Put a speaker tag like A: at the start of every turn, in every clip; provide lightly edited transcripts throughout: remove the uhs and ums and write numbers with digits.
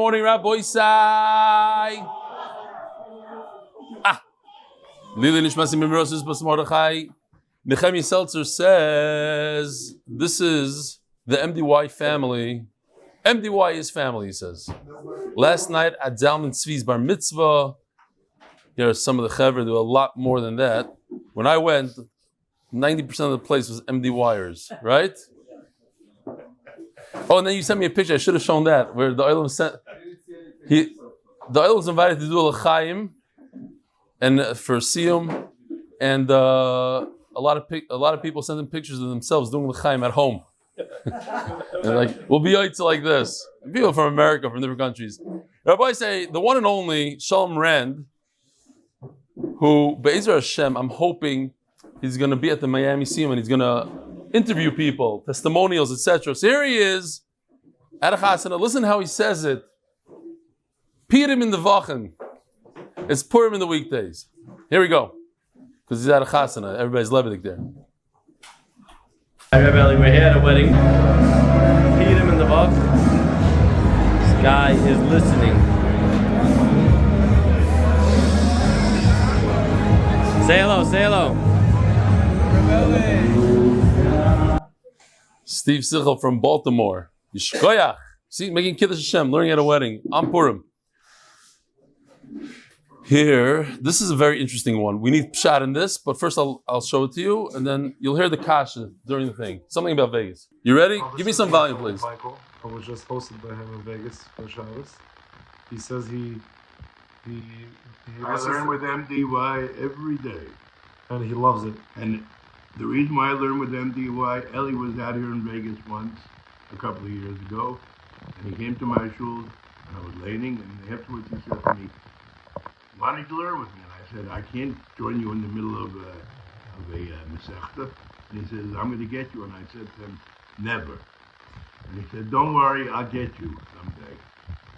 A: morning, Rabbi Isai. Lili Nishmasi Mimirosis Bas Mordechai. Nehemiah Seltzer says, this is the MDY family. MDY is family, he says. Last night at Zalman Tzvi's Bar Mitzvah, there are some of the Chaver do a lot more than that. When I went, 90% of the place was MDYers, right? Oh, and then you sent me a picture. I should have shown that where the Olam sent. The Olam was invited to do a l'chaim, and for Siyumim, and a lot of people sent him pictures of themselves doing l'chaim at home. And like, we'll be yaitz like this. People from America, from different countries. Rabbi say the one and only Shalom Rand, who Be'ezer Hashem, I'm hoping he's going to be at the Miami Siyum and he's going to interview people, testimonials, etc. So here he is at a chasana. Listen how he says it. Purim in the Vachen. It's Purim in the weekdays. Here we go. Because he's at a chasana. Everybody's levidik there.
B: Hi, Rabbi Eli. We're here at a wedding. Purim in the Vachen. This guy is listening. Say hello, say hello.
A: Steve Sichel from Baltimore. Yishkoyach. See, making Kiddush Hashem, learning at a wedding. On Purim. Here, this is a very interesting one. We need pshat in this, but first I'll show it to you, and then you'll hear the kasha during the thing. Something about Vegas. You ready? Give me some volume, please.
C: Michael, I was just hosted by him in Vegas for Shabbos. He says he
D: I learn with MDY every day.
C: and he loves it.
D: And the reason why I learned with MDY, Eli was out here in Vegas once, a couple of years ago, and he came to my shul, and I was learning, and afterwards he said to me, why don't you learn with me? And I said, I can't join you in the middle of a Masechta. And he says, I'm going to get you. And I said to him, never. And he said, don't worry, I'll get you someday.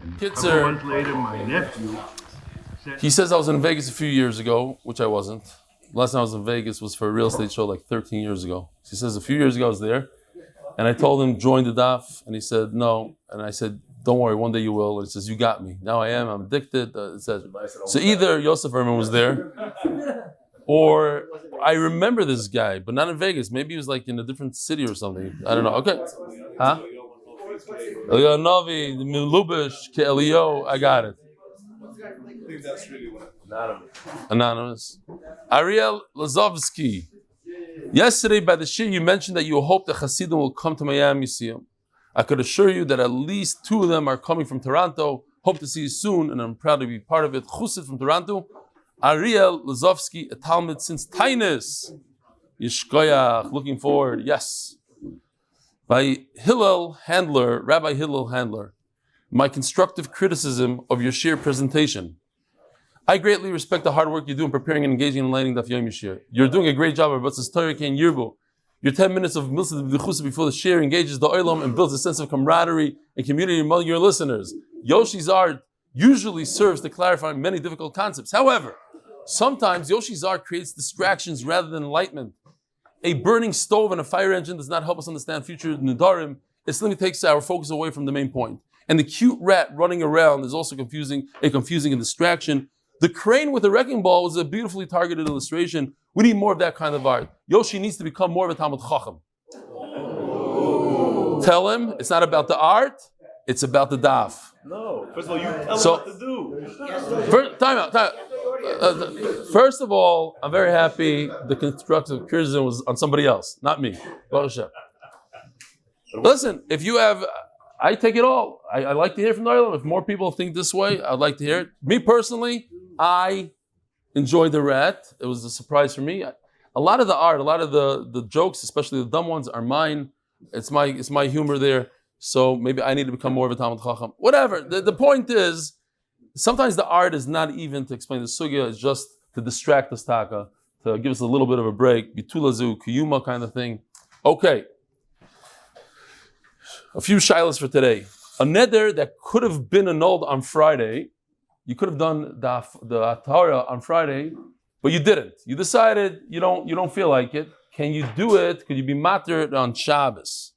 D: And a couple months later, my nephew said...
A: He says I was in Vegas a few years ago, which I wasn't. Last time I was in Vegas was for a real estate show like 13 years ago. He says a few years ago I was there, and I told him, join the Daf, and he said, no. And I said, don't worry, one day you will. And he says, you got me. Now I am, I'm addicted, etc. So either Yosef Herman was there, or I remember this guy, but not in Vegas. Maybe he was like in a different city or something. I don't know. Okay. Huh? Novi, Lubish, Kelio, I got it.
E: I think that's really what.
A: Anonymous. Arya Checkanow. Yesterday by the shir you mentioned that you hope the Hasidim will come to Miami Museum. I could assure you that at least 2 of them are coming from Toronto. Hope to see you soon, and I'm proud to be part of it. Chusid from Toronto. Arya Checkanow, a Talmud since Tainus. Yishkoyach, looking forward. Yes. By Hillel Handler, Rabbi Hillel Handler. My constructive criticism of your shir presentation. I greatly respect the hard work you do in preparing and engaging in lighting Daf Yomi shir. You're doing a great job of Batzis Torah Kein Yirbu. Your 10 minutes of Milsa B'Chusa before the shir engages the Olam and builds a sense of camaraderie and community among your listeners. Yoshi's art usually serves to clarify many difficult concepts. However, sometimes Yoshi's art creates distractions rather than enlightenment. A burning stove and a fire engine does not help us understand future Nedarim. It simply takes our focus away from the main point. And the cute rat running around is also confusing and distraction. The crane with the wrecking ball was a beautifully targeted illustration. We need more of that kind of art. Yoshi needs to become more of a Talmud Chacham. Tell him it's not about the art, it's about the daf.
B: No, first of all, you tell him what to do.
A: Time out. First of all, I'm very happy the constructive criticism was on somebody else, not me. Listen, if you have... I take it all. I like to hear from the Olam. If more people think this way, I'd like to hear it. Me personally, I enjoyed the rat. It was a surprise for me. A lot of the art, a lot of the jokes, especially the dumb ones, are mine. It's my humor there. So maybe I need to become more of a Talmud Chacham. Whatever. The point is, sometimes the art is not even to explain the sugya. It's just to distract us, taka, to give us a little bit of a break. Bitulazu, kiyuma kind of thing. Okay. A few shilas for today. A neder that could have been annulled on Friday. You could have done the Torah on Friday, but you didn't. You decided you don't feel like it. Can you do it? Could you be matter on Shabbos?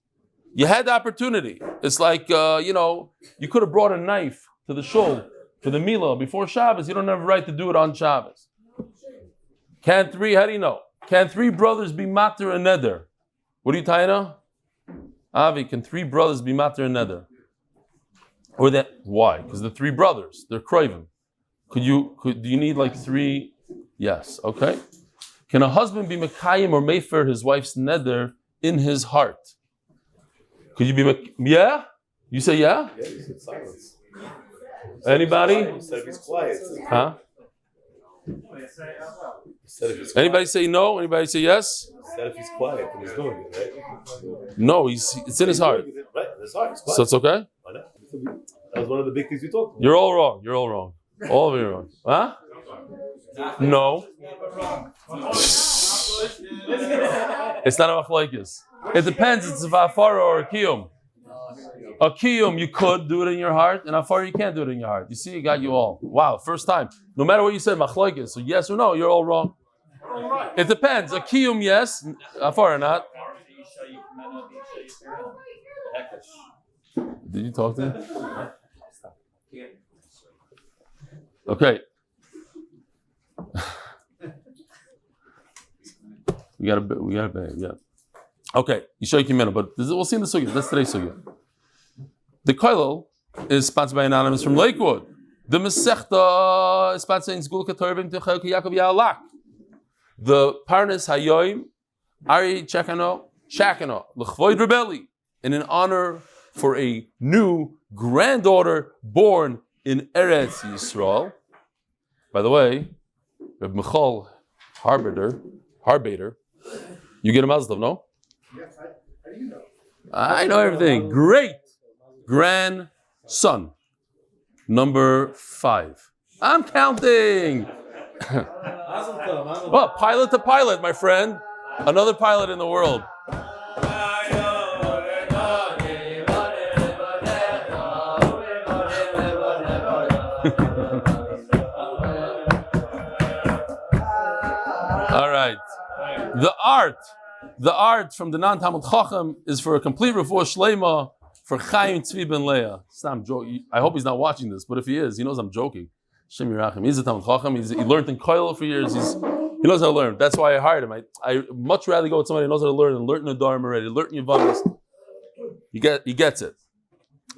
A: You had the opportunity. It's like you could have brought a knife to the shul for the Milah before Shabbos, you don't have a right to do it on Shabbos. How do you know? Can 3 brothers be matter and neder? What are you tying on? Avi, can 3 brothers be matter and neder? Or that, why? Because the 3 brothers, they're craving. Do you need like 3? Yes, okay. Can a husband be Mekayim or Mefer his wife's neder in his heart? Could you be yeah? You say yeah?
E: Yeah, you said silence.
A: Anybody?
E: You said if he's quiet.
A: Huh? Anybody say no? Anybody say yes?
E: You said if he's quiet, then he's doing it, right?
A: No, it's in his heart.
E: Right, in his heart. He's quiet.
A: So it's okay?
E: Why not? That was one of the big things we talked about.
A: You're all wrong. You're all wrong. All of you are wrong. Huh? No. It's not a machlokes. It depends. It's a vafara or a kiyum. A kiyum, you could do it in your heart, and a vafara, you can't do it in your heart. You see, it got you all. Wow, first time. No matter what you said, machlokes. So yes or no, you're all wrong. It depends. A kiyum, yes. A vafara, not. Did you talk to him? Okay. We got a bag, yeah. Okay, Yishay Kimena, but we'll see in the sugya. That's today's sugya. The koilel is sponsored by Anonymous from Lakewood. The Masechta is sponsored in Sgula, Ketora, Tomechia, Kիעקב, Via'al. The Parnassa Hayoim, Arya Checkanow, לכבוד rebelli, in an honor for a new granddaughter born in Eretz Yisrael. By the way, Reb Michal Harbader, you get a Mazel Tov, no?
C: Yes, how do you know?
A: I know everything. Great grandson, number 5. I'm counting. Well, pilot to pilot, my friend. Another pilot in the world. All right. The art from the non-Talmud Chacham is for a complete refuah shleima for Chaim Tzvi ben Leah. I hope he's not watching this, but if he is, he knows I'm joking. Shem Yirachim. He's a Talmud Chacham. He learned in Koil for years. He knows how to learn. That's why I hired him. I much rather go with somebody who knows how to learn and learn in Nedarim already, learn in Yavamas. He gets it.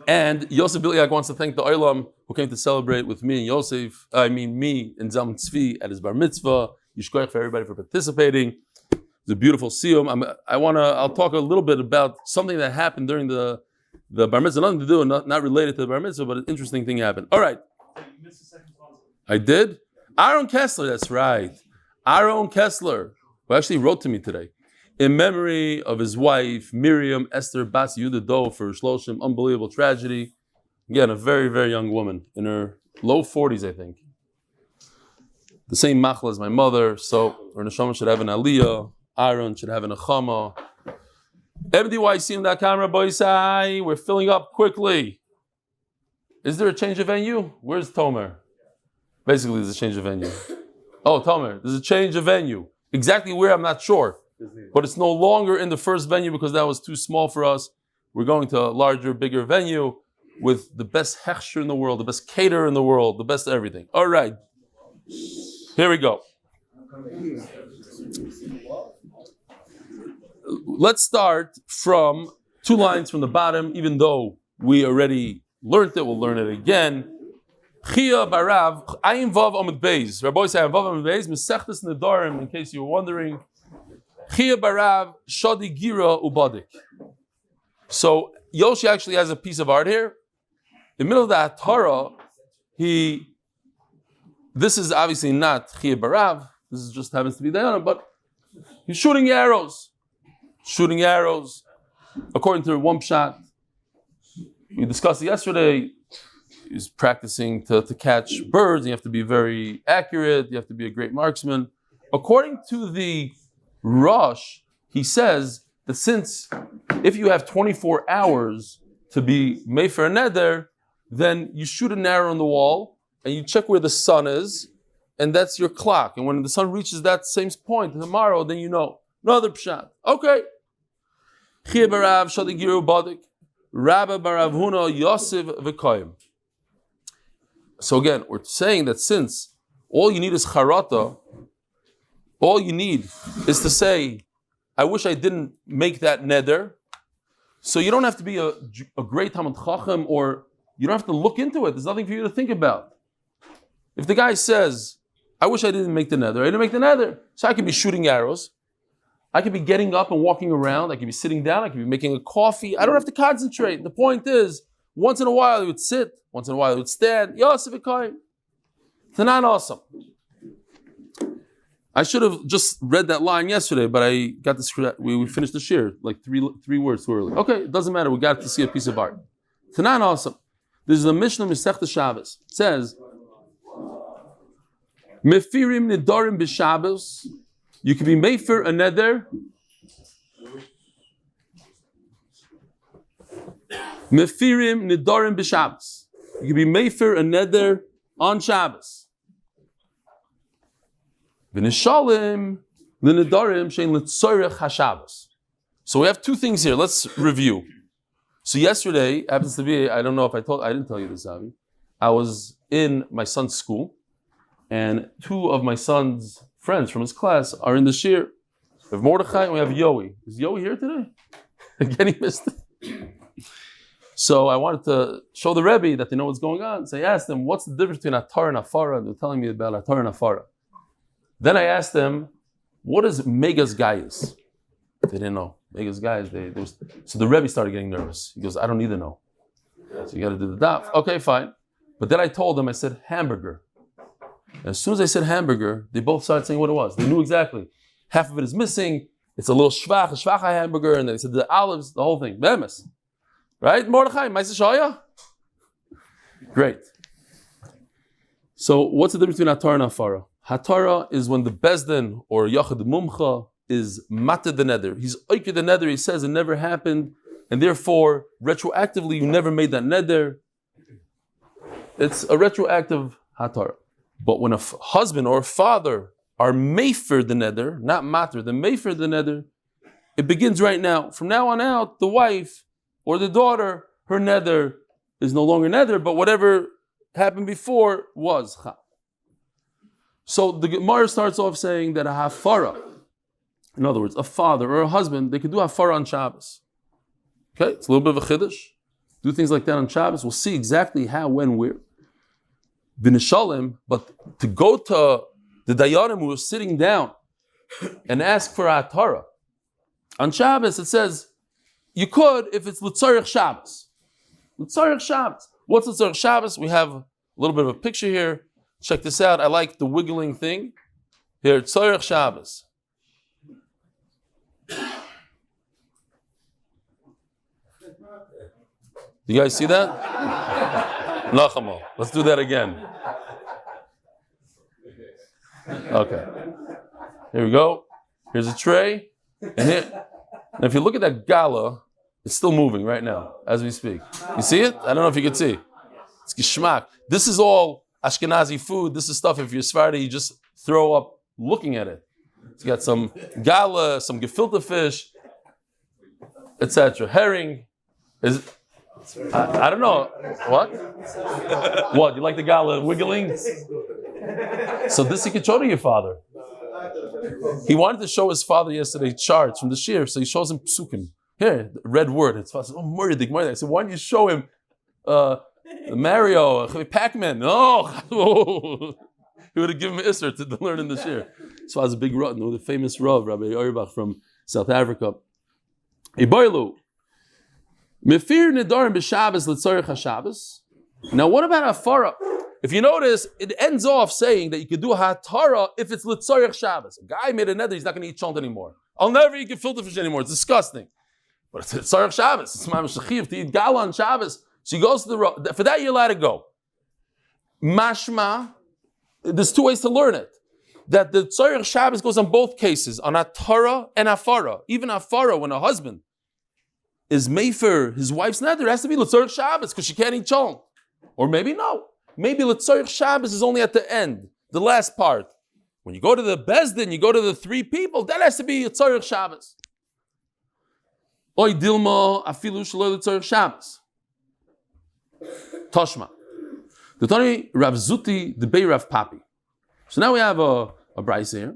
A: And Yosef Billyack wants to thank the Olam who came to celebrate with me and Yosef. Me and Zalman Tzvi at his bar mitzvah. Yishkoich for everybody for participating. It's a beautiful siyum. I'll talk a little bit about something that happened during the bar mitzvah. Nothing to do, not related to the bar mitzvah, but an interesting thing happened. All right.
B: You missed the second sponsor.
A: I did? Aaron Kessler, that's right. Aaron Kessler, who actually wrote to me today, in memory of his wife, Miriam Ester Bas Yehuda Dov for shloshim, unbelievable tragedy. Again, a very, very young woman, in her low 40s, I think. The same machla as my mother, so her neshama should have an aliyah, Aaron should have an achama. MDYCM.com, Rabbi Isai, we're filling up quickly. Is there a change of venue? Where's Tomer? Basically, there's a change of venue. Oh, Tomer, there's a change of venue. Exactly where, I'm not sure. But it's no longer in the first venue because that was too small for us. We're going to a larger, bigger venue with the best hechsher in the world, the best caterer in the world, the best everything. All right. Here we go. Let's start from 2 lines from the bottom, even though we already learned it, we'll learn it again. Chia barav, ayin vav Amud Beis. Rabbi say ayin vav Amud Beis, Masechtas Nedarim, in case you were wondering. Chia barav, shadi gira ubadik. So Yoshi actually has a piece of art here. In the middle of the Torah, this is obviously not Chia barav, this is just happens to be Diana, but he's shooting arrows. According to one pshat, we discussed it yesterday, he's practicing to catch birds, you have to be very accurate, you have to be a great marksman. According to the Rosh, he says that if you have 24 hours to be Mefer Neder, then you shoot an arrow on the wall and you check where the sun is, and that's your clock. And when the sun reaches that same point tomorrow, then you know. Another pshat. Okay. Chia barav shadigiru badik, Rabba barav huna Yosef v'koyim. So again, we're saying that since all you need is charata, all you need is to say, I wish I didn't make that neder. So you don't have to be a great Talmid Chacham, or you don't have to look into it. There's nothing for you to think about. If the guy says, I wish I didn't make the neder, I didn't make the neder. So I could be shooting arrows. I could be getting up and walking around. I could be sitting down. I could be making a coffee. I don't have to concentrate. The point is, once in a while I would sit. Once in a while I would stand. Yosef Ekayim. Tanan awesome. I should have just read that line yesterday, but I got this. We finished the shir like three words too early. Okay, it doesn't matter. We got to see a piece of art. Tanan awesome. This is a Mishnah Masechta Shabbos. It says, Mefirim Nedarim b'Shabbos. You can be mefer a neder. Mefirim Nedarim b'Shabbos. You can be mefer a neder on Shabbos. V'nishalim l'nedarim shein l'tzorech haShabbos. So we have two things here. Let's review. So yesterday happens to be, I don't know if I didn't tell you this, Avi. I was in my son's school, and two of my son's friends from his class are in the shir. We have Mordechai and we have Yoey. Is Yoey here today? Again, he missed it. So I wanted to show the Rebbe that they know what's going on. So I asked them, what's the difference between Atar and Afara? And they're telling me about Atar and Afara. Then I asked them, what is Megas Gaius? They didn't know. Megas Gaius. So the Rebbe started getting nervous. He goes, I don't need to know. So you got to do the daf. Okay, fine. But then I told them, I said, hamburger. And as soon as I said hamburger, they both started saying what it was. They knew exactly. Half of it is missing. It's a little shvacha hamburger. And then they said the olives, the whole thing. Bemis. Right? Mordechai, Maisa Shaya? Great. So what's the difference between Atar and Afara? Hatara is when the Bezdin or Yachid Mumcha is Mata the Neder. He's Oike the Neder, he says it never happened, and therefore, retroactively, you never made that Neder. It's a retroactive Hatara. But when a husband or a father are Mefer the Neder, not Mater, the Mefer the Neder, it begins right now. From now on out, the wife or the daughter, her Neder is no longer Neder, but whatever happened before was Chal. So the Gemara starts off saying that a hafara, in other words, a father or a husband, they could do hafara on Shabbos. Okay, it's a little bit of a chiddush. Do things like that on Shabbos. We'll see exactly how, when, where. B'nishalim, but to go to the dayanim who are sitting down and ask for a hatara on Shabbos, it says you could if it's l'tzarech Shabbos. L'tzarech Shabbos. What's l'tzarech Shabbos? We have a little bit of a picture here. Check this out. I like the wiggling thing. Here, Tzorech Shabbos. You guys see that? Nachamo. Let's do that again. Okay. Here we go. Here's a tray. And here. Now, if you look at that gala, it's still moving right now as we speak. You see it? I don't know if you can see. It's geschmack. This is all Ashkenazi food. This is stuff, if you're Sephardi, you just throw up looking at it. You got some gala, some gefilte fish, etc. Herring. I don't know. What? What? You like the gala wiggling? So this he could show to your father. He wanted to show his father yesterday charts from the shir, so he shows him psukim. Here, red word. His father says, Murdik. I said, why don't you show him Mario, Pac-Man? No! He would have given him Isser to learn in the shir. So I was a big Rav, the famous Rav, Rabbi Auerbach from South Africa. Iboilu. Mefir Nedarim b'Shabbos l'tzorech haShabbos. Now what about Hafara? If you notice, it ends off saying that you could do a Hatara if it's l'tzorech Shabbos. A guy made a neder, he's not going to eat chont anymore. I'll never eat gefilte fish anymore. It's disgusting. But it's l'tzorech Shabbos. It's mamash shechiv to eat gala on Shabbos. So he goes to the Rav. For that, you're allowed to go. Mashma, there's two ways to learn it. That the tzorech Shabbos goes on both cases, on Hatara and Hafara. Even Hafara, when a husband is mefer his wife's neder, it has to be l'tzorech Shabbos because she can't eat chont. Or maybe no. Maybe l'tzorech Shabbos is only at the end, the last part. When you go to the Bezdin, you go to the three people, that has to be l'tzorech Shabbos. Oy dilma afilu shelo l'tzorech Shabbos. Toshma. The Tani Rav Zuti the Bei Rav Papi. So now we have a Bryce here,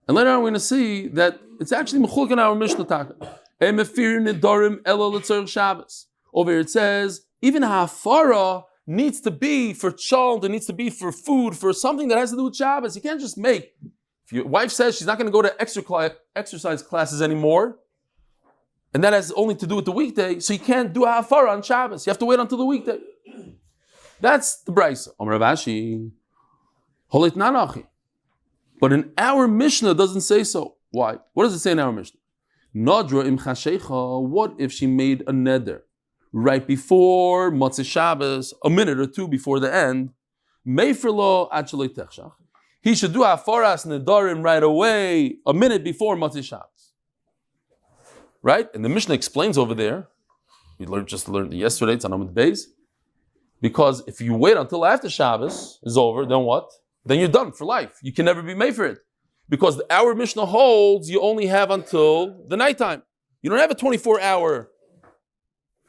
A: and later on we're going to see that it's actually mechulk in our Mishnah Taka. Nedarim ela l'tzorech Shabbos. Over here it says even hafara needs to be for child, it needs to be for food, for something that has to do with Shabbos. You can't just make. If your wife says she's not going to go to exercise classes anymore, and that has only to do with the weekday, so you can't do a hafara on Shabbos. You have to wait until the weekday. That's the Brisa. Amar Rav Ashi, holit nanachi. But in our Mishnah, it doesn't say so. Why? What does it say in our Mishnah? Nadra im chashecha. What if she made a neder right before Motzei Shabbos, a minute or two before the end? Meifrlo ad shaloi techshach. He should do hafaras nedarim right away, a minute before Motzei Shabbos. Right? And the Mishnah explains over there. We just learned yesterday. It's on Amud Beis. Because if you wait until after Shabbos is over, then what? Then you're done for life. You can never be made for it. Because our Mishnah holds you only have until the nighttime. You don't have a 24-hour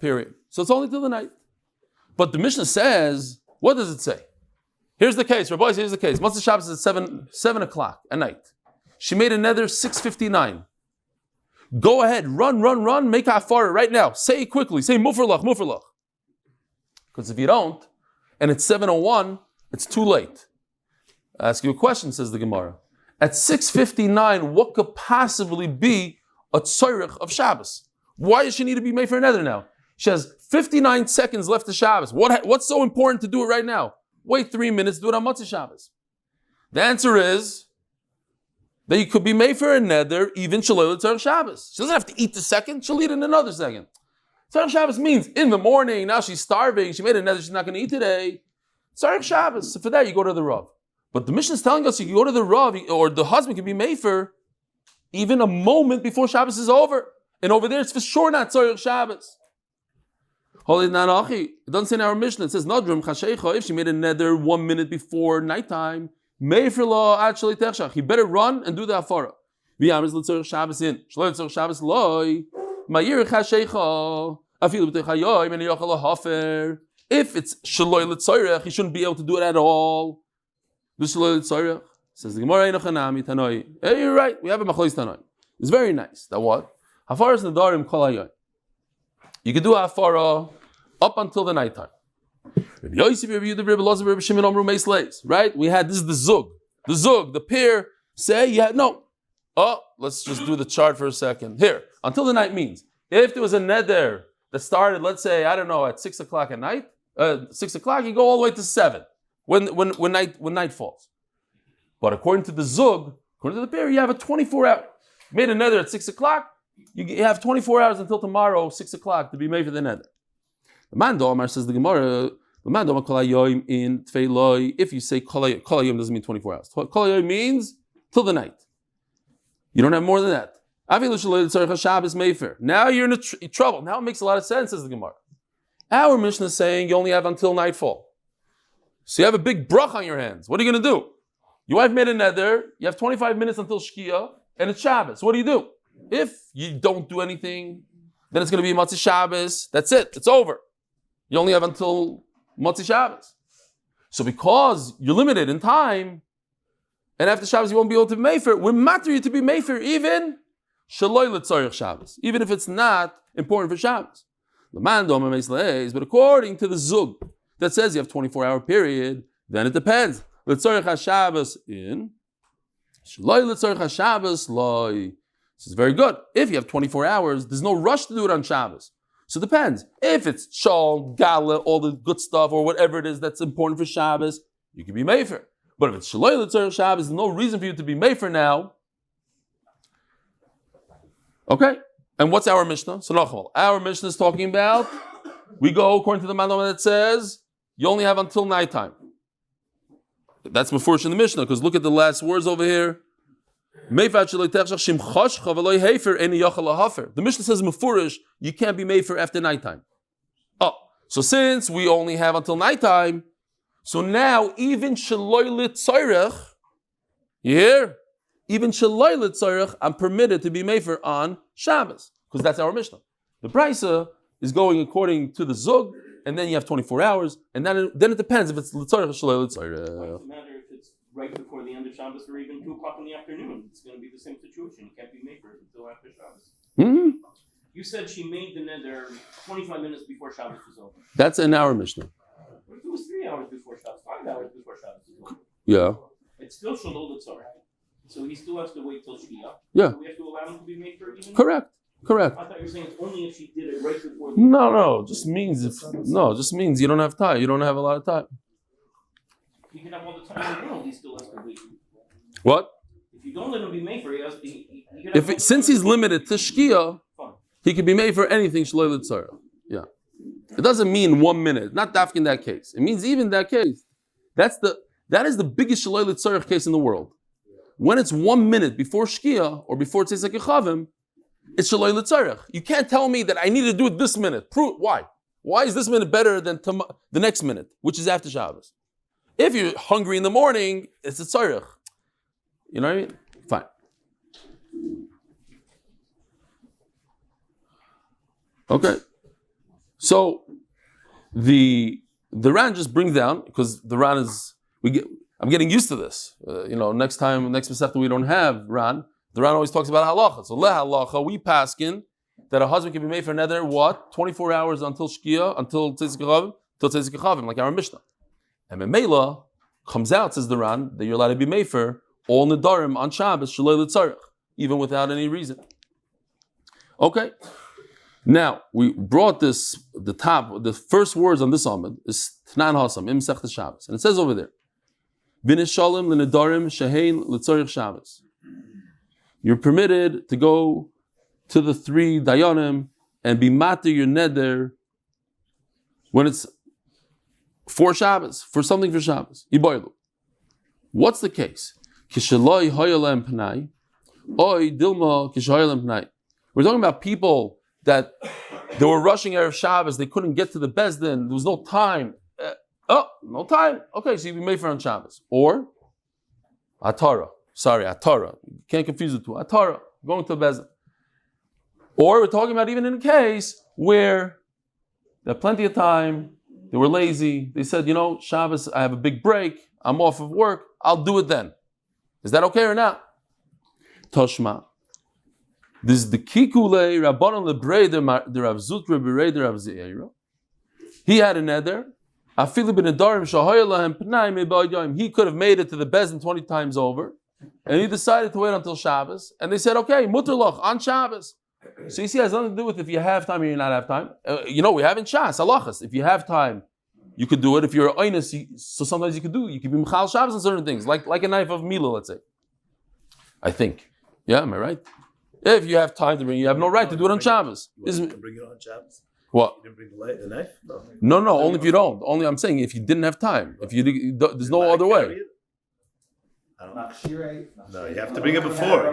A: period. So it's only till the night. But the Mishnah says, what does it say? Here's the case. Rabbi, here's the case. Motzei Shabbos is at 7 o'clock at night. She made a neder 6:59. Go ahead, run, make hafara right now. Say it quickly. Say mufrlach. Because if you don't, and it's 7:01, it's too late. I ask you a question, says the Gemara. At 6:59, what could possibly be a tzorech of Shabbos? Why does she need to be made for another now? She has 59 seconds left to Shabbos. What's so important to do it right now? Wait 3 minutes, do it on Motzei Shabbos. The answer is that you could be made for a neder even shaloi l'tzorech Shabbos. She doesn't have to eat the second, she'll eat in another second. Tzorech Shabbos means in the morning, now she's starving, she made a neder, she's not going to eat today. Tzorech Shabbos, so for that you go to the Rav. But the Mishnah is telling us you can go to the Rav, or the husband can be made for even a moment before Shabbos is over. And over there it's for sure not Tzorech Shabbos. It doesn't say in our Mishnah, it says Nadrim Chashecha, if she made a neder 1 minute before nighttime, he better run and do the hafara. If it's shaloi l'tzorech, he shouldn't be able to do it at all. Says the Gemara, hey, you're right, we have a machlois tanoi. It's very nice. That what? Hafaras nedarim kol hayoyim. You can do hafara up until the nighttime. Right? We had, this is the zug. The pair say, no. Oh, let's just do the chart for a second. Here, until the night means, if there was a neder that started, let's say, I don't know, at 6 o'clock at night, 6 o'clock, you go all the way to 7, when night falls. But according to the zug, according to the pair, you have a 24-hour. Made a neder at 6 o'clock, you have 24 hours until tomorrow, 6 o'clock, to be made for the neder. The man Domar says the Gemara, the man Domar kol hayoyim in tfeiloi. If you say kol hayoyim doesn't mean 24 hours. Kol hayoyim means till the night. You don't have more than that. Now you're in trouble. Now it makes a lot of sense, says the Gemara. Our Mishnah is saying you only have until nightfall. So you have a big brach on your hands. What are you going to do? Your wife made a neder. You have 25 minutes until Shkia, and it's Shabbos. What do? If you don't do anything, then it's going to be Motzei Shabbos. That's it. It's over. You only have until Motzei Shabbos. So because you're limited in time, and after Shabbos you won't be able to be made for it, we're matter you to be made for even shaloi l'tzorech Shabbos, even if it's not important for Shabbos. But according to the zug that says you have 24-hour period, then it depends. L'tzorech Shabbos in shaloi l'tzorech Shabbos loy. This is very good. If you have 24 hours, there's no rush to do it on Shabbos. So it depends. If it's Shal, Gala, all the good stuff, or whatever it is that's important for Shabbos, you can be Mefer. But if it's Shaloi L'Tzorech Shabbos, there's no reason for you to be Mefer now. Okay? And what's our Mishnah? So Nachal. Our Mishnah is talking about, we go according to the Manama that says, you only have until nighttime. That's Mefurish in the Mishnah, because look at the last words over here. The Mishnah says Mefurish, you can't be made for after nighttime. Oh, so since we only have until nighttime, so now even Shaloi L'Tzorech, you hear? Even Shaloi L'Tzorech, I'm permitted to be made for on Shabbos, because that's our Mishnah. The Brisa is going according to the Zug, and then you have 24 hours, and then it depends if it's L'tzarech or Shalei L'tzarech.
F: It doesn't matter if it's right before the end of Shabbos or even 2 o'clock in the afternoon. It's going to be the same situation. You can't be made for it until after Shabbos.
A: Mm-hmm.
F: You said she made the neder 25 minutes before Shabbos was over.
A: That's in our Mishnah.
F: What if it was 3 hours before Shabbos, 5 hours before Shabbos was over?
A: Yeah.
F: It's still Shalol L'tzarech. So he still has to wait till Shkia.
A: Yeah.
F: So we have to allow him to be made for it even?
A: Correct.
F: I thought you were saying it's only if she did it right before the
A: No. Just means you don't have time. You don't have a lot of time.
F: You can have all the time in the world, he still has to wait.
A: What?
F: If you don't let him be made for it, he can have
A: Since he's limited to Shkia,
F: Fine.
A: he could be made for anything Shalei L'tzarech. Yeah. It doesn't mean 1 minute. Not dafk in that case. It means even that case. That is the biggest Shalei L'tzarech case in the world. When it's 1 minute before Shkia or before Tzeitzak Yechavim, it's Shalei L'tzarech. You can't tell me that I need to do it this minute. Prove why. Why is this minute better than the next minute, which is after Shabbos? If you're hungry in the morning, it's a tzarech. You know what I mean? Fine. Okay. So the Ran just brings down, because the Ran is I'm getting used to this. Next Masechta we don't have Ran. The Ran always talks about halacha. So halacha, we paskin that a husband can be made for neder, what? 24 hours until Shkia, until Tzeitzak Yechavim, like our Mishnah. And Memela comes out, says the Ran, that you're allowed to be made for all Nedarim on Shabbos, Shalei L'tzarech, even without any reason. Okay. Now, we brought the first words on this Amud is Tnan Hasam, Im Sech Shabbos. And it says over there, V'nishalim l'nedarim shehein l'tzarech Shabbos. You're permitted to go to the 3 dayanim and be matir your neder when it's for Shabbos, for something for Shabbos. Iboilu. What's the case? Kishaloi hoyalem pnai, oi dilma kishoyalem pnai. We're talking about people that they were rushing Erev Shabbos, they couldn't get to the Bezdin, there was no time. No time. Okay, so you be made for on Shabbos. Or Atara. Can't confuse the two. Atara, going to Bezdin. Or we're talking about even in a case where they had plenty of time, they were lazy, they said, Shabbos, I have a big break, I'm off of work, I'll do it then. Is that okay or not? Toshma. This is the Kikule Rabbanon Lebreder the Rav Zutra Bereder Rav Zeira. He had a neder. He could have made it to the Bezdin 20 times over, and he decided to wait until Shabbos. And they said, "Okay, muterloch on Shabbos." So you see, it has nothing to do with if you have time or you not have time. We have in Shas halachas. If you have time, you could do it. If you're oinus, so sometimes you could do. You could be mechal Shabbos on certain things, like a knife of Mila, let's say. I think. Yeah, am I right? If you have time to bring, you have no right to do it on Shabbos.
E: You want to bring it on Shabbos?
A: What?
E: You didn't bring the knife?
A: No, only if you don't. Only I'm saying if you didn't have time. If there's no other way.
E: No, you have to bring it before.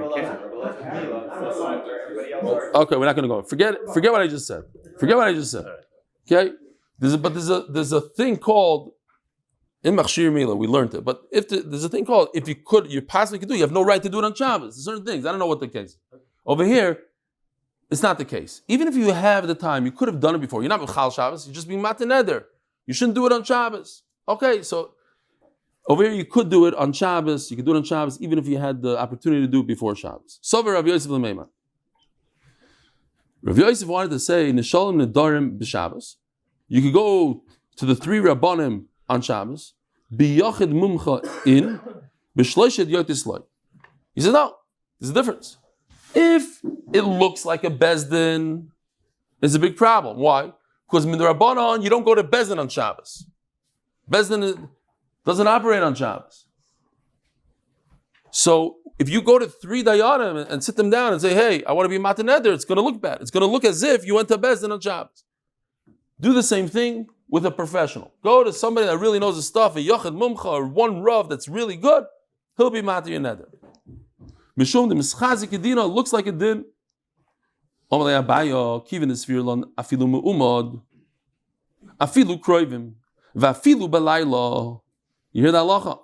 A: Okay, we're not going to go. Forget what I just said. Okay? There's a thing called in Machshir Mila, we learned it. But there's a thing called if you possibly could do, you have no right to do it on Shabbos. There's certain things. I don't know what the case is. Over here, it's not the case. Even if you have the time, you could have done it before. You're not B'chal Shabbos, you're just being Matan Neder. You shouldn't do it on Shabbos. Okay, so over here you could do it on Shabbos, you could do it on Shabbos even if you had the opportunity to do it before Shabbos. Sover Rav Yosef L'meima. Rav Yosef wanted to say, Nishalim Nedarim B'Shabbos. You could go to the 3 Rabbanim on Shabbos, B'Yachid Mumcha in, B'Shloshid Yotisloi. He said, no, there's a difference. If it looks like a Bezdin, it's a big problem. Why? Because in the Rabbanon, you don't go to Bezdin on Shabbos. Bezdin doesn't operate on Shabbos. So if you go to 3 Dayanim and sit them down and say, hey, I want to be Matan Neder, it's going to look bad. It's going to look as if you went to Bezdin on Shabbos. Do the same thing with a professional. Go to somebody that really knows the stuff, a Yochid Mumcha, or one Rav that's really good, he'll be Matan Neder. Mishum the mischazik edina looks like a din. Omalei Abayo kivin esvirlon afilu meumad, afilu kroivim, vafilu belayla. You hear that halacha?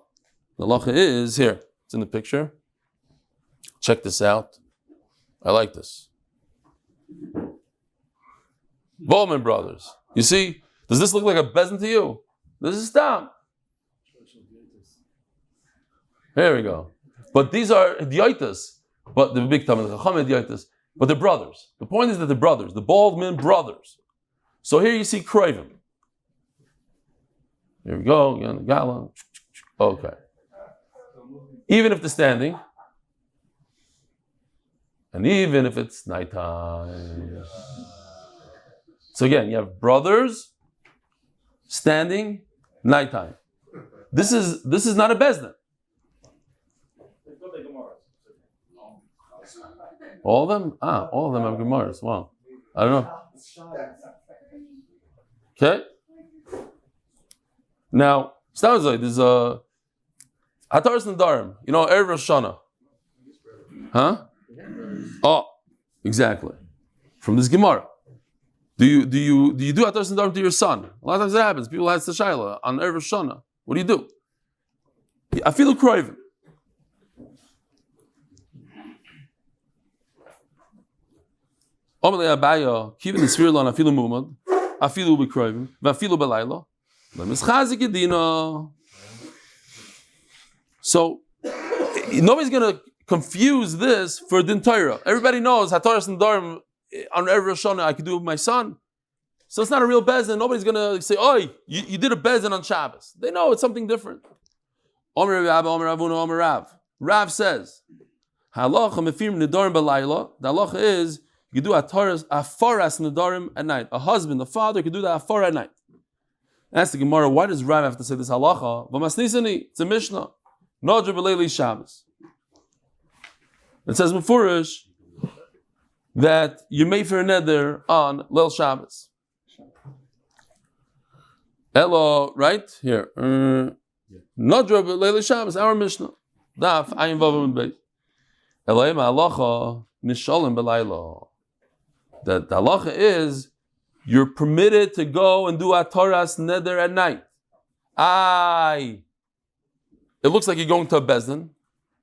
A: The halacha is here. It's in the picture. Check this out. I like this. Bowman brothers. You see, Does this look like a bezin to you? This is stam. Here we go. But these are idiotas. But the big time, the chacham idiotas. But they're brothers. The point is that they're brothers. The bald men brothers. So here you see Kroivim. Here we go. Again, Gala. Okay. Even if they're standing, and even if it's nighttime. So again, you have brothers standing, nighttime. This is not a bezdin. All of them? All of them have Gemaras. Wow. I don't know. Okay. Now, sounds like there's a Hataras Nedarim. You know, Erev Shana. Huh? Oh, exactly. From this Gemara. Do you do Hataras Nedarim to your son? A lot of times that happens. People have Shayla on Erev Shana. What do? I feel Kroivim. Omelei Abaya, Kivin the Svirlan, Afilu Mumad, Afilu Bekroivim, Vafilu Belayla, Lemischazik Edina. So, nobody's going to confuse this for Din Torah. Everybody knows Hataras Nedarim on Erev Rosh Hashanah I could do it with my son. So it's not a real bezin. Nobody's going to say, "Oh, you did a bezin on Shabbos." They know it's something different. Omer Rav, Omer Ravuna, Omer Rav. Rav says, "Halacha mefirm nedarim belayla." The halacha is you do afaras nedarim at night. A husband, a father, could do that afar at night. Ask the Gemara, why does Rav have to say this halacha? V'masnisani, it's a Mishnah. Nodra b'leili Shabbos. It says mefurish that you made for a neder on Leil Shabbos. Hello, right here. Nodra b'leili Shabbos, our Mishnah. Daf Ayin Vav Amud Beis. Elohim halacha nishalim b'layla. That the halacha is you're permitted to go and do ataras neder at night. It looks like you're going to a bezdin,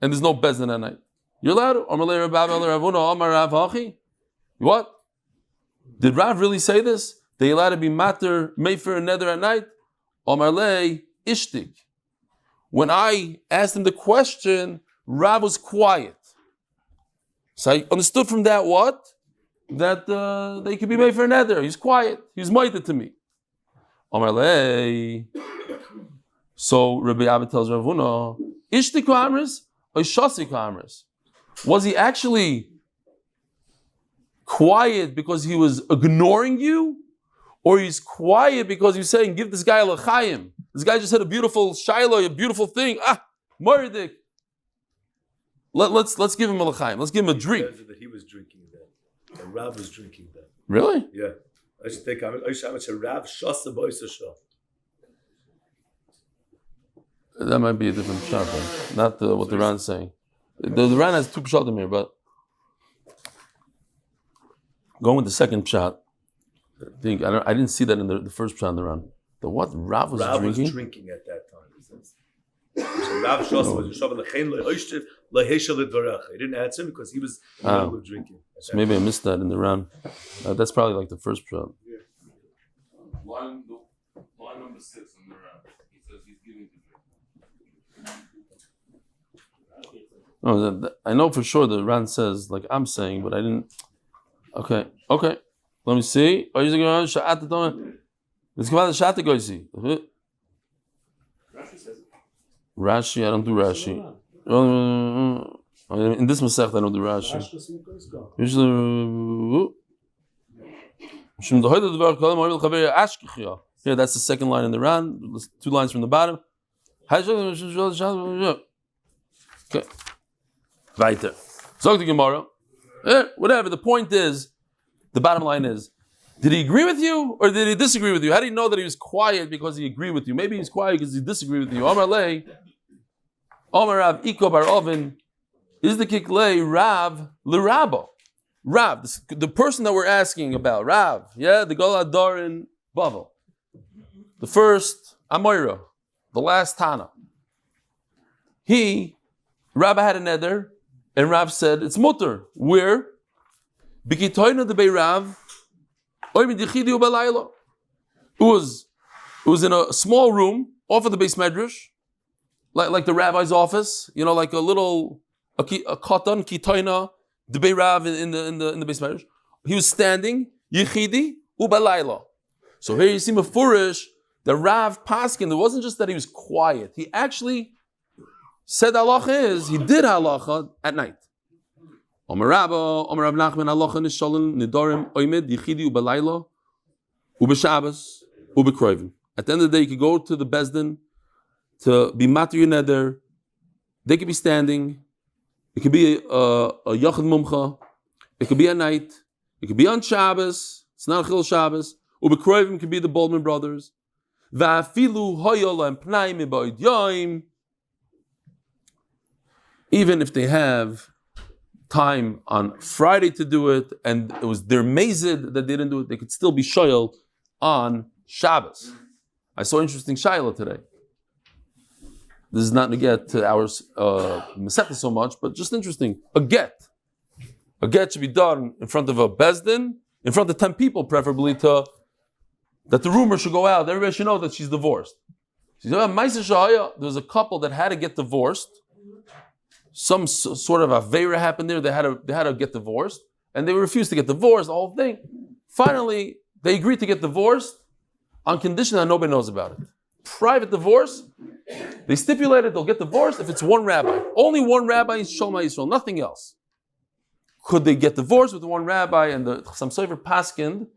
A: and there's no bezdin at night. You're allowed to. What? Did Rav really say this? They allowed to be mater mefer and neder at night? Omarlei ishtik. When I asked him the question, Rav was quiet. So I understood from that what? That they could be made for neder. He's quiet. He's mighty to me. Omarlei. So Rabbi Abba tells Rav Huna, ishtiku amris or shasiku amris? Was he actually quiet because he was ignoring you? Or he's quiet because he's saying, give this guy a l'chaim. This guy just had a beautiful shiloh, a beautiful thing. Mordik. Let's give him a l'chaim. Let's give him a drink.
E: That he was drinking that. The Rav was drinking that.
A: Really?
E: Yeah. I should take Rav Shasa Boisa Shah.
A: That might be a different shot, not what the Ran is saying. The Ran has two pshatim here, but going with the second shot, I didn't see that in the first shot in the Ran. The what? Rav was drinking?
E: Rav was drinking at that time. So Rav Shasa was Yosef Lechein Lehoishtiv Lehesha Lidvarecha. He didn't answer because he was in the middle of drinking.
A: So maybe I missed that in the Ran. That's probably like the first shot.
F: Yeah. Line number 6 in the Ran. He says he's giving to drink.
A: No, I know for sure the Ran says like I'm saying, but I didn't. Okay. Let me see. Let's come out the Shata Goisi.
F: Rashi says it.
A: Rashi, I don't do Rashi. In this Masech, I don't do Rashi. Here, that's the second line in the Ran. 2 lines from the bottom. Okay. Weiter. Zog the Gemara. Whatever. The point is, the bottom line is, did he agree with you or did he disagree with you? How do you know that he was quiet because he agreed with you? Maybe he's quiet because he disagreed with you. Omar Lei, Omar Rav Iko Bar Oven, is the Kiklei Rav L'Rabo. Rav, the person that we're asking about, Rav, the Golador in Bavel. The first Amoira, the last Tana. Rabbi had a neder, and Rav said, it's mutter. Where? Bikitoyna de Bei Rav, was in a small room off of the Beis Medrash, like the rabbi's office, like a katan kitoina, the Bei Rav in the Beis Medrash. He was standing, yichidi ubalayla. So here you see Mefurish, the Rav Paskin. It wasn't just that he was quiet. He actually said halacha he did halacha at night. Omer Rav Nachman halacha nishalin Nedarim oimed yichidi ubalayla ubeshabbos ubekroivim. At the end of the day, you could go to the Bezdin to be matir your neder. They could be standing. It could be a yachid mumcha. It could be at night. It could be on Shabbos. It's not a chil Shabbos. Ubekroivim could be the Baldwin brothers. Va'afilu hoyol and pnaim iboid yoim. Even if they have time on Friday to do it, and it was their mazid that they didn't do it, they could still be shoyal on Shabbos. I saw interesting shayla today. This is not to get to our Masechta so much, but just interesting. A get should be done in front of a bezdin, in front of 10 people, preferably, that the rumor should go out. Everybody should know that she's divorced. There was a couple that had to get divorced. Some sort of aveira happened there. They had to get divorced, and they refused to get divorced. The whole thing. Finally, they agreed to get divorced on condition that nobody knows about it. Private divorce. They stipulated they'll get divorced if it's one rabbi. Only one rabbi in Sholma Yisrael, nothing else. Could they get divorced with one rabbi? And the Chassam Sofer paskind,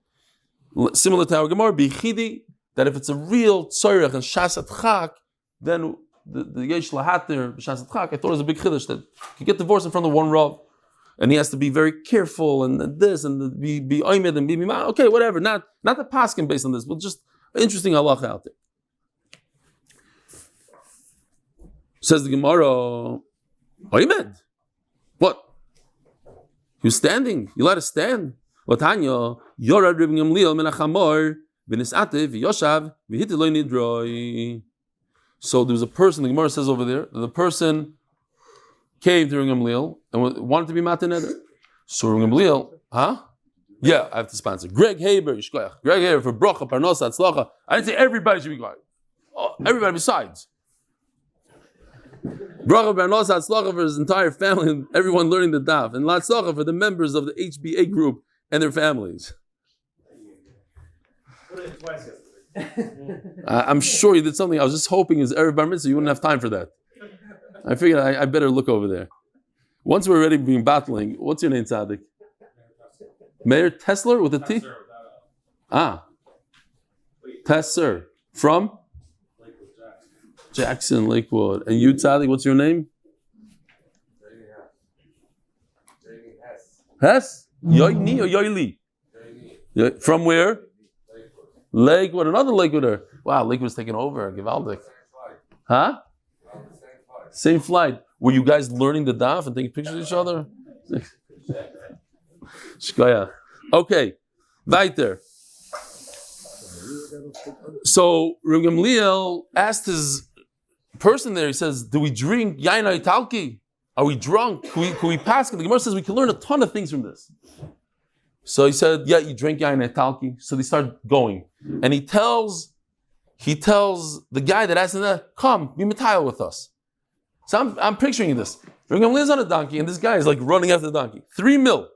A: similar to our Gemara, bichidi, that if it's a real tzorech and shasat chak, then the yesh lahater shasat chak. I thought it was a big chiddush that you can get divorced in front of one rav, and he has to be very careful and this and be oimed and be mimah. Okay, whatever. Not the paskin based on this, but just interesting halacha out there. Says the Gemara, oimed. What? He was standing. You let us stand. Vatanya yorad Reb Gamliel min hachamor v'nisatev v'yoshav v'hitiloi nidroi. So there was a person. The Gemara says over there, the person came to Reb Gamliel and wanted to be matir neder. So Reb Gamliel, yeah, I have to sponsor. Greg Haber, Greg Haber for Beracha, Parnassa, Hatzlacha. I didn't say everybody should be quiet. Everybody besides. Beracha, Parnassa, Hatzlacha for his entire family and everyone learning the Daf. And Latzlacha for the members of the HBA Group and their families. I'm sure you did something. I was just hoping is Erev Bar Mitzvah, you wouldn't have time for that. I figured I better look over there. Once we're already being battling, what's your name, Tzaddik? Mayor Kessler with a T? Kessler. From? Jackson, Lakewood. And you, Tzaddik, what's your name? Hess? Yoini or Yoili? From where? Lakewood. Another Lakewooder. Wow, Lakewood's taking over. Givaldik. Huh? Same flight. Were you guys learning the daf and taking pictures of each other? Shkoya. Okay. Weiter. So Reb Gamliel asked his person there, he says, do we drink yain italki? Are we drunk? Can we pass? The Gemara says we can learn a ton of things from this. So he said, yeah, you drink yain italki. So they start going. And he tells the guy that asked him that, come, be matayil with us. So I'm picturing this. Reb Gamliel's on a donkey, and this guy is like running after the donkey. 3 mil.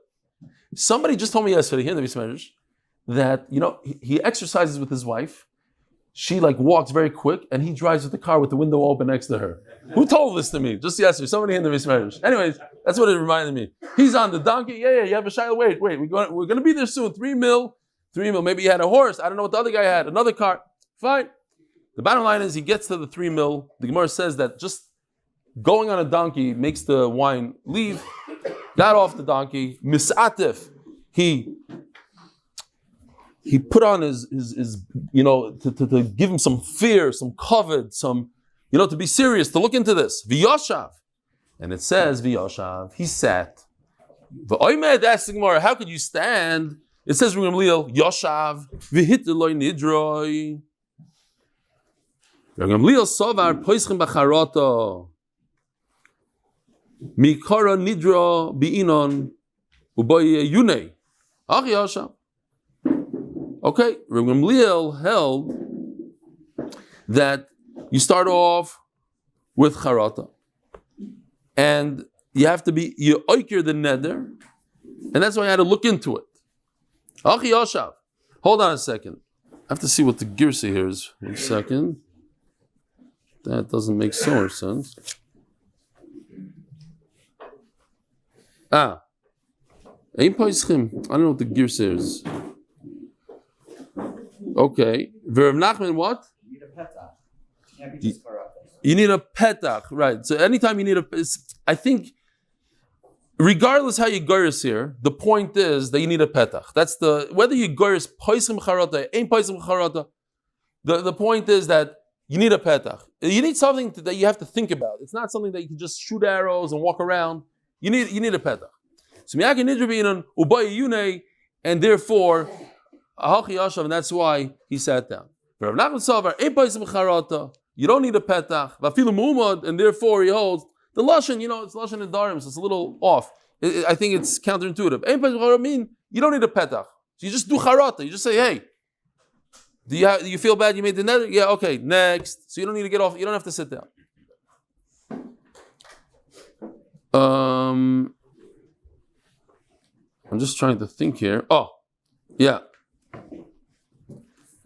A: Somebody just told me yesterday here in the Beis Medrash that, he exercises with his wife. She walks very quick, and he drives with the car with the window open next to her. Who told this to me? Just yesterday. Somebody in the Beis Medrash. Anyways, that's what it reminded me. He's on the donkey. Yeah, you have a shayla. Wait. We're going to be there soon. 3 mil. Maybe he had a horse. I don't know what the other guy had. Another car. Fine. The bottom line is he gets to the 3 mil. The Gemara says that just going on a donkey makes the wine leave. Got off the donkey. Misatif. He put on his to give him some fear, some kavod, some, to be serious, to look into this. V'yoshav. And it says, V'yoshav, he sat. V'oimed asks the Gemara, how could you stand? It says, Reb Gamliel, Yoshav, v'hitiloi nidroi. Reb Gamliel sovar poischim b'charoto. Mikara nidro bi'inon uboy yunei. Ach Yoshav. Okay, Reb Gamliel held that you start off with charata, and you have to be you oiker the neder, and that's why I had to look into it. Achi Yoshav, hold on a second. I have to see what the girsa here is. 1 second. That doesn't make so much sense. I don't know what the girsa is. Okay. V'Rav Nachman, what?
G: You need a petach. Can't be just karata.
A: You need a petach, right? So anytime you need I think, regardless how you goris here, the point is that you need a petach. That's whether you goris poisim charata, ain't poisim charata. The point is that you need a petach. You need something that you have to think about. It's not something that you can just shoot arrows and walk around. You need a petach. So miyake nidrabinan ubay yune, and therefore ahachi yashav, and that's why he sat down. Rav Nachman Savar ain't poisim charata. You don't need a petach. Vafilu mu'umad, and therefore he holds the lashon. It's lashon Nedarim, so it's a little off. I think it's counterintuitive. Ain't poisim charata mean you don't need a petach. So you just do charata. You just say, hey. Do you feel bad you made the neder? Yeah, okay, next. So you don't need to get off, you don't have to sit down. I'm just trying to think here. Oh, yeah.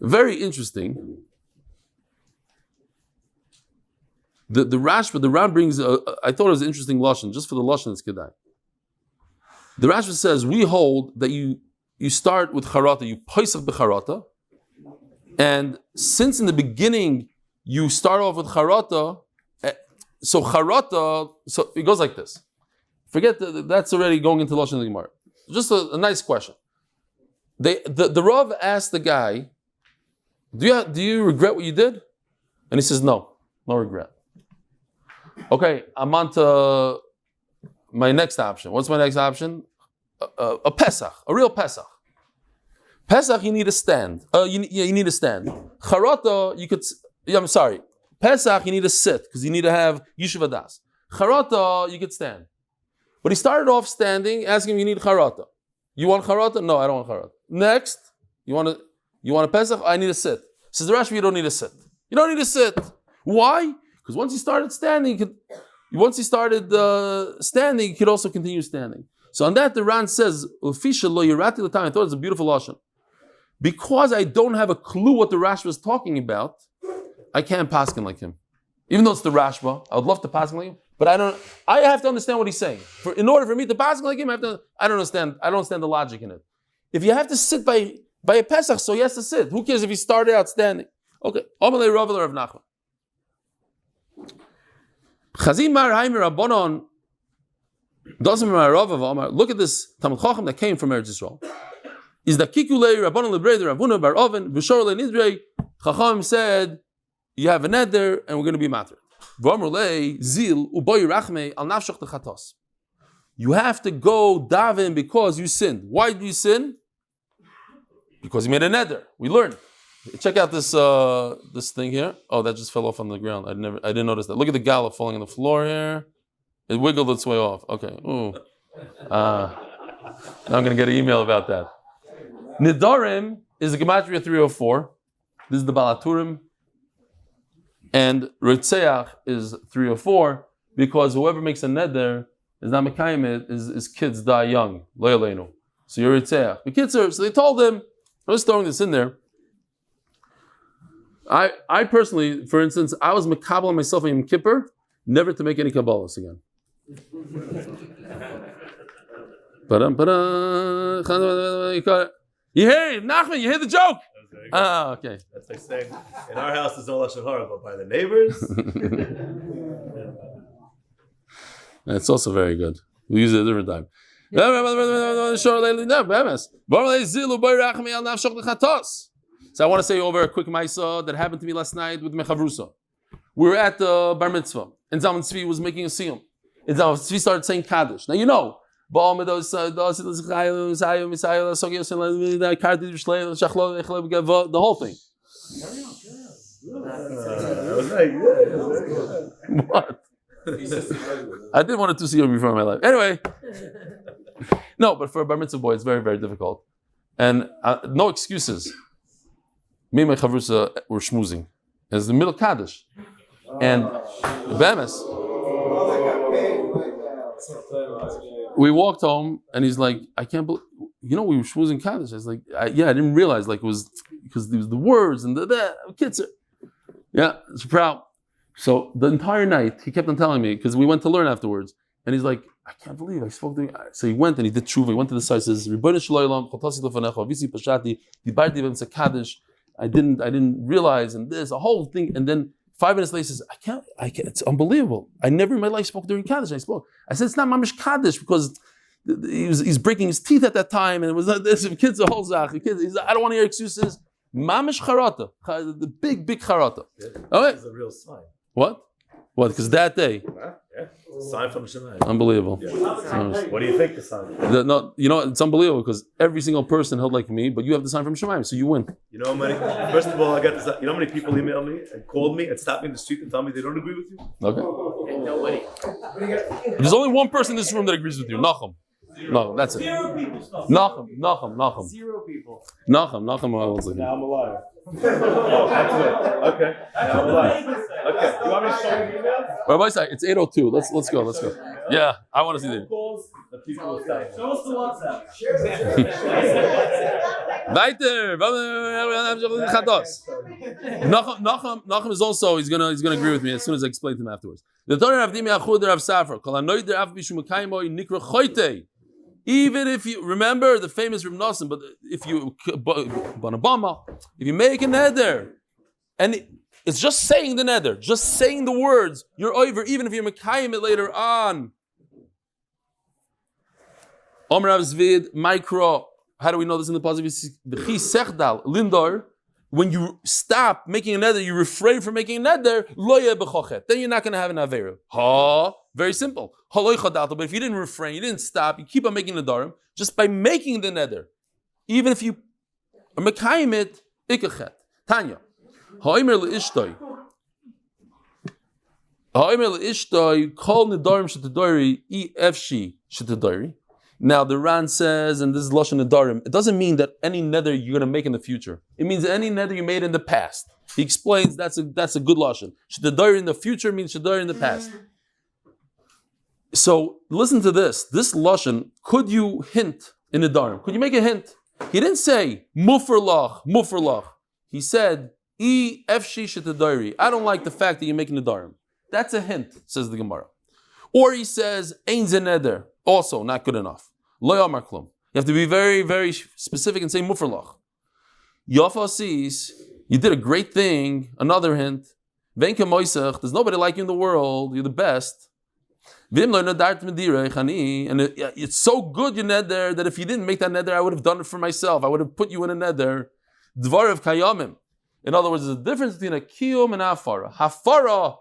A: Very interesting. The Rashba, the Ram brings, I thought it was an interesting lashon, just for the lashon it's kedai. The Rashba says, we hold that you start with charata, you poisach b'charata, and since in the beginning you start off with charata, so it goes like this. Forget that's already going into lashon of the Gemara. Just a nice question. The Rav asked the guy, "Do you regret what you did?" And he says, "No regret." Okay, I'm on to my next option. What's my next option? A Pesach, a real Pesach. Pesach, you need a stand. You need a stand. Charata, I'm sorry. Pesach, you need to sit because you need to have Yishuv Adas. Charata, you could stand. But he started off standing, asking him, you need charata. You want charata? No, I don't want charata. Next, you want a Pesach? I need to sit. Says the Rashi, you don't need to sit. You don't need to sit. Why? Because once he started standing, you could also continue standing. So on that, the Ran says, I thought it was a beautiful lashon. Because I don't have a clue what the Rashba is talking about, I can't paskin like him. Even though it's the Rashba, I would love to paskin like him, but I have to understand what he's saying. In order for me to paskin like him, I don't understand the logic in it. If you have to sit by a Pesach, so he has to sit. Who cares if he started out standing? Okay. Amalei Rav Rav Nachman. Chazim Mar Haimer Rabbanon doesn't look at this Talmud Chacham that came from Eretz Yisrael. Is the Kikulei Rabbanon Lebrei the Ravuna Bar Oven V'Shor Le Nidrei Chacham said you have a neder and we're going to be matter. V'Amrulei Zil Uboy Rachmei Al Nafshach Techatos. You have to go daven because you sinned. Why do you sin? Because you made a neder. We learned. Check out this thing here. Oh, that just fell off on the ground. I didn't notice that. Look at the gallop falling on the floor here. It wiggled its way off. Okay. Ooh. Now I'm going to get an email about that. Nedarim is the Gematria 304. This is the Balaturim. And Ritzeach is 304 because whoever makes a neder is not Mekayim it, his kids die young. Lo yaleinu. So you're Ritzeach. So they told him, I'm just throwing this in there. I personally, for instance, I was Mekabal myself in Yom Kippur, never to make any Kabbalahs again. You hear it, Nachman, you hear the joke? Okay.
E: That's like saying, in our house there's no Lashon Hara, but by the neighbors.
A: That's also very good. We use it a different time. So I want to say over a quick maisa that happened to me last night with Mechavrusa. We were at the bar mitzvah, and Zalman Tzvi was making a siyum. And Zalman Tzvi started saying Kaddish. Now you know, the whole thing. What? I did want to see you before in my life. Anyway, no, but for a bar mitzvah boy, it's very, very difficult. And no excuses. me and my chavrusa were schmoozing. It was the middle Kaddish. And Bemis, we walked home, and he's like, I can't believe, we were schmoozing Kaddish. I was like, I didn't realize, like, it was because there was the words and the kids. Yeah, it's proud. So the entire night, he kept on telling me, because we went to learn afterwards, and he's like, I can't believe I spoke to him. So he went and he did tshuva. He went to the side, says, Ribono shel olam, chotasi lefanecha, visi pashati, dibarti b'em Kaddish. I didn't realize, and this, a whole thing, and then 5 minutes later he says, I can't, it's unbelievable. I never in my life spoke during Kaddish. I said, it's not mamish Kaddish, because he's breaking his teeth at that time, and it was like this, kids a whole zach. He's like, I don't want to hear excuses. Mamish charata, the big charata. Okay.
E: It's a real sign.
A: What? Because that day.
E: Yeah. Sign from Shemayim.
A: Unbelievable.
E: Yeah. What do you think the sign?
A: It's unbelievable, because every single person held like me, but you have the sign from Shemayim, so you win.
E: You know how many? First of all, I got this. You know how many people email me and called me and stopped me in the street and tell me they don't agree with you?
A: Okay.
F: And nobody.
A: There's only one person in this room that agrees with you. Nachum. No, that's it.
G: 0 people stuff.
A: Nachum.
G: 0 people.
A: Nachum. I was like,
E: Now I'm a liar. Oh, that's good. Okay. Now I'm a liar. Okay. You want me to show you the email?
A: Rabbi Isai, it's 8:02. Let's go. Yeah, I want to see that.
E: The people will say.
G: Show us the WhatsApp.
A: Weiter. Nachum is also, he's gonna agree with me as soon as I explain to him afterwards. The Torah of Dimi Achud Rav Safra, Kol Hanoider Af Bishum Kaimo Nikra Choyte. Even if you remember the famous Reb Nosson, but if you if you make a neder, and it's just saying the neder, just saying the words, you're over, even if you're mekayim it later on. Omer Rav Zvid, Micro. How do we know this in the positive? The Chi Sechdal Lindor. When you stop making a neder, you refrain from making a neder. Loye bechochet. Then you're not going to have an avera. Very simple. But if you didn't refrain, you didn't stop, you keep on making the darim, just by making the neder, even if you are mekayim it, ikachet. Tanya. Ha'omer le'ishtoi. Kol nedarim shetadori, efshi shetadori. Now the Ran says, and this is Lashon Nedarim, it doesn't mean that any neder you're going to make in the future. It means any neder you made in the past. He explains that's a good Lashon. Shedadari in the future means Shedadari in the past. So listen to this. This Lashon, could you hint in Nedarim? Could you make a hint? He didn't say mufarlach. He said efshi shetadari. I don't like the fact that you're making Nedarim. That's a hint, says the Gemara. Or he says ein ze neder. Also not good enough. Lo yamar klum. You have to be very, very specific and say mufarlach. Yafa sees you did a great thing. Another hint. Venka moisach. There's nobody like you in the world. You're the best. And it's so good you neder that if you didn't make that neder, I would have done it for myself. I would have put you in a neder. Dvar of kayamim. In other words, there's a difference between a kiyum and a hafara. Hafara,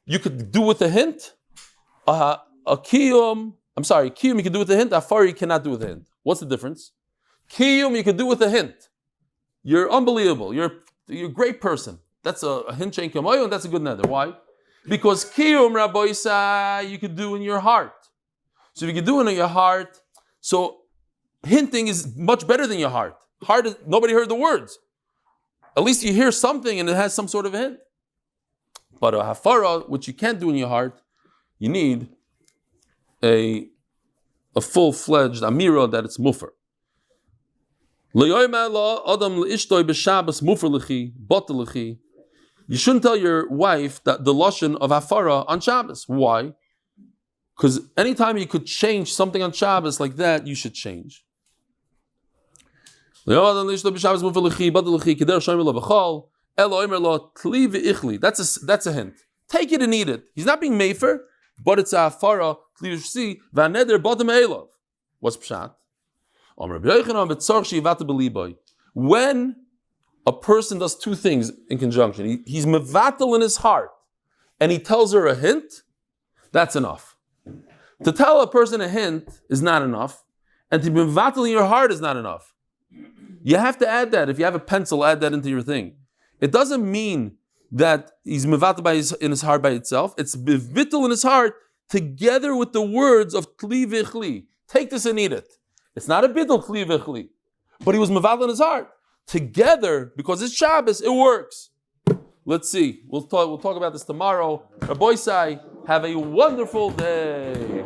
A: you could do with a hint. Kiyum you can do with a hint. Hafara you cannot do with a hint. What's the difference? Kiyum you can do with a hint. You're unbelievable. You're a great person. That's a hint chain kamayo, and that's a good neder. Why? Because kiyum, Rabbi Isai, you could do in your heart. So if you can do it in your heart, so hinting is much better than your heart. Heart is, nobody heard the words. At least you hear something and it has some sort of a hint. But a hafara, which you can't do in your heart, you need a full-fledged amira that it's mufar. You shouldn't tell your wife that the lashon of hafara on Shabbos. Why? Because anytime you could change something on Shabbos like that, you should change. That's a hint. Take it and eat it. He's not being mefer, but it's a hafara. What's pshat? When a person does two things in conjunction, he's mevatel in his heart, and he tells her a hint, that's enough. To tell a person a hint is not enough, and to be mevatel in your heart is not enough. You have to add that. If you have a pencil, add that into your thing. It doesn't mean that he's mevatel in his heart by itself. It's mevatel in his heart together with the words of kli v'chli. Take this and eat it. It's not a bidl kli v'chli, but he was mevatel in his heart. together, because it's Shabbos, it works. Let's see. We'll talk about this tomorrow. Rabbi Isai, have a wonderful day.